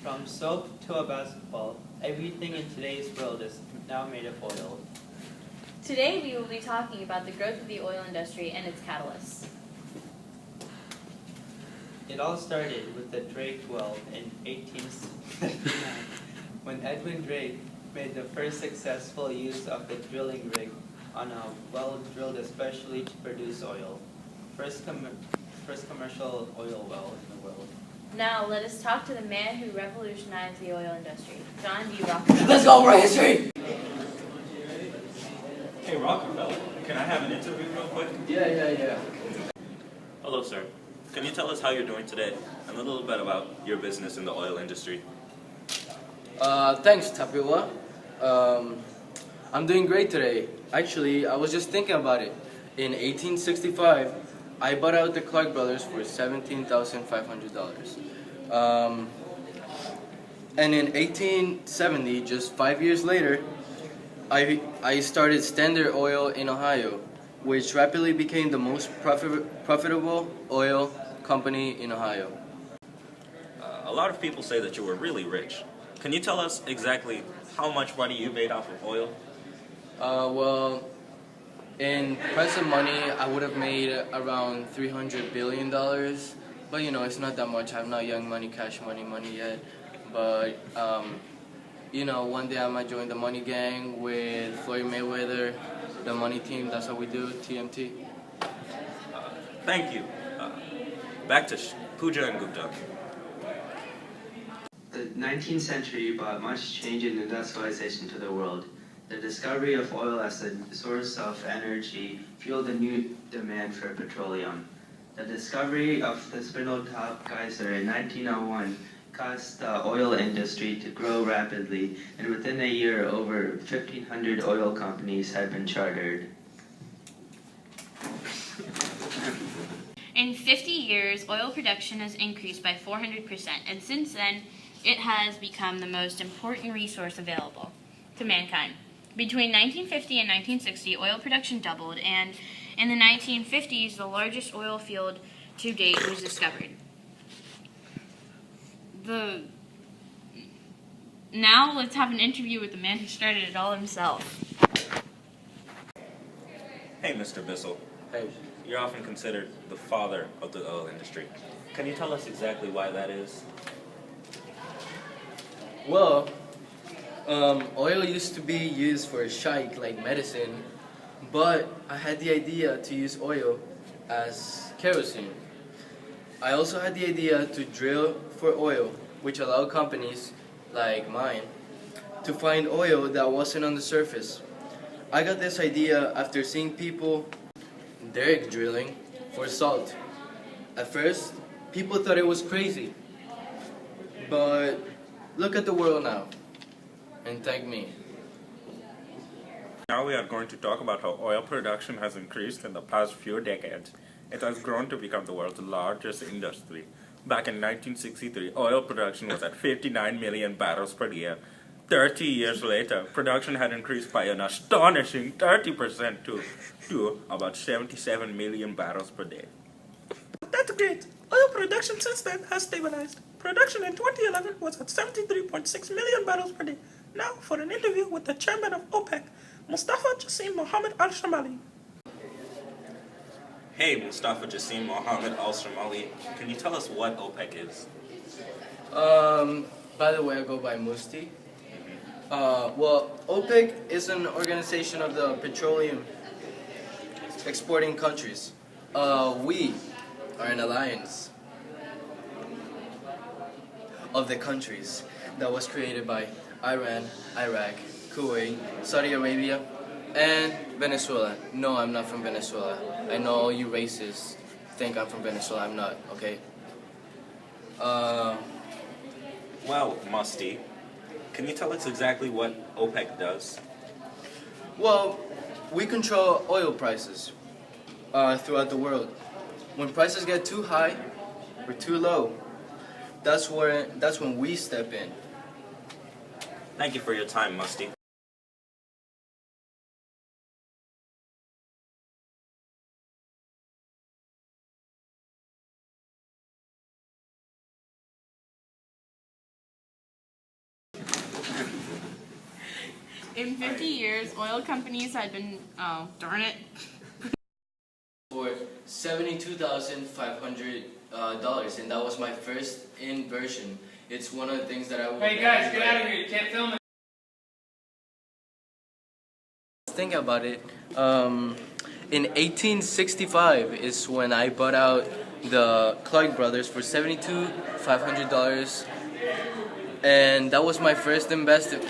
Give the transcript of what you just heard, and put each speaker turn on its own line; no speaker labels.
From soap to a basketball, everything in today's world is now made of oil.
Today we will be talking about the growth of the oil industry and its catalysts.
It all started with the Drake well in 1859, when Edwin Drake made the first successful use of the drilling rig on a well drilled especially to produce oil. First commercial oil well in the world.
Now let us talk to the man who revolutionized the oil industry, John D. Rockefeller.
Let's go over history!
Hey Rockefeller, can I have an interview real quick?
Yeah.
Hello sir. Can you tell us how you're doing today and a little bit about your business in the oil industry?
Thanks, Tapiola. I'm doing great today. Actually, I was just thinking about it. In 1865, I bought out the Clark brothers for $17,500. And in 1870, just 5 years later, I started Standard Oil in Ohio, which rapidly became the most profitable oil company in Ohio.
A lot of people say that you were really rich. Can you tell us exactly how much money you made off of oil?
Well, in present money, I would have made around $300 billion. But you know, it's not that much. I'm not young money, cash money yet. But you know, one day I might join the money gang with Floyd Mayweather, the money team. That's how we do TMT.
Thank you. Back to Pooja and Gupta.
The 19th century brought much change in industrialization to the world. The discovery of oil as a source of energy fueled a new demand for petroleum. The discovery of the Spindletop geyser in 1901 caused the oil industry to grow rapidly, and within a year, over 1,500 oil companies had been chartered.
In 50 years, oil production has increased by 400%, and since then, it has become the most important resource available to mankind. Between 1950 and 1960, oil production doubled, and in the 1950s, the largest oil field to date was discovered. Now let's have an interview with the man who started it all himself.
Hey Mr. Bissell.
Hey.
You're often considered the father of the oil industry. Can you tell us exactly why that is?
Well, oil used to be used for shike, like medicine, but I had the idea to use oil as kerosene. I also had the idea to drill for oil, which allowed companies like mine to find oil that wasn't on the surface. I got this idea after seeing people derrick drilling for salt. At first, people thought it was crazy, but look at the world now, and thank me.
Now we are going to talk about how oil production has increased in the past few decades. It has grown to become the world's largest industry. Back in 1963, oil production was at 59 million barrels per year. 30 years later, production had increased by an astonishing 30% to about 77 million barrels per day. That's great. Oil production since then has stabilized. Production in 2011 was at 73.6 million barrels per day. Now for an interview with the chairman of OPEC, Mustafa Jassim Mohammed Al-Shamali. Hey, Mustafa Jassim Mohammed Al-Shamali, can you tell us what OPEC is?
By the way, I go by Musti. Well, OPEC is an organization of the petroleum exporting countries. We are an alliance of the countries that was created by Iran, Iraq, Kuwait, Saudi Arabia, and Venezuela. No, I'm not from Venezuela. I know all you racists think I'm from Venezuela. I'm not, okay?
Well, Musty, can you tell us exactly what OPEC does?
Well, we control oil prices throughout the world. When prices get too high or too low, that's when we step in.
Thank you for your time, Musty.
In 50 years, oil companies had been, oh, darn it.
For $72,500, and that was my first inversion. It's one of the things that I will.
Hey guys, get out of here! You can't film it.
Think about it. In 1865 is when I bought out the Clark brothers for $72,500, and that was my first investment.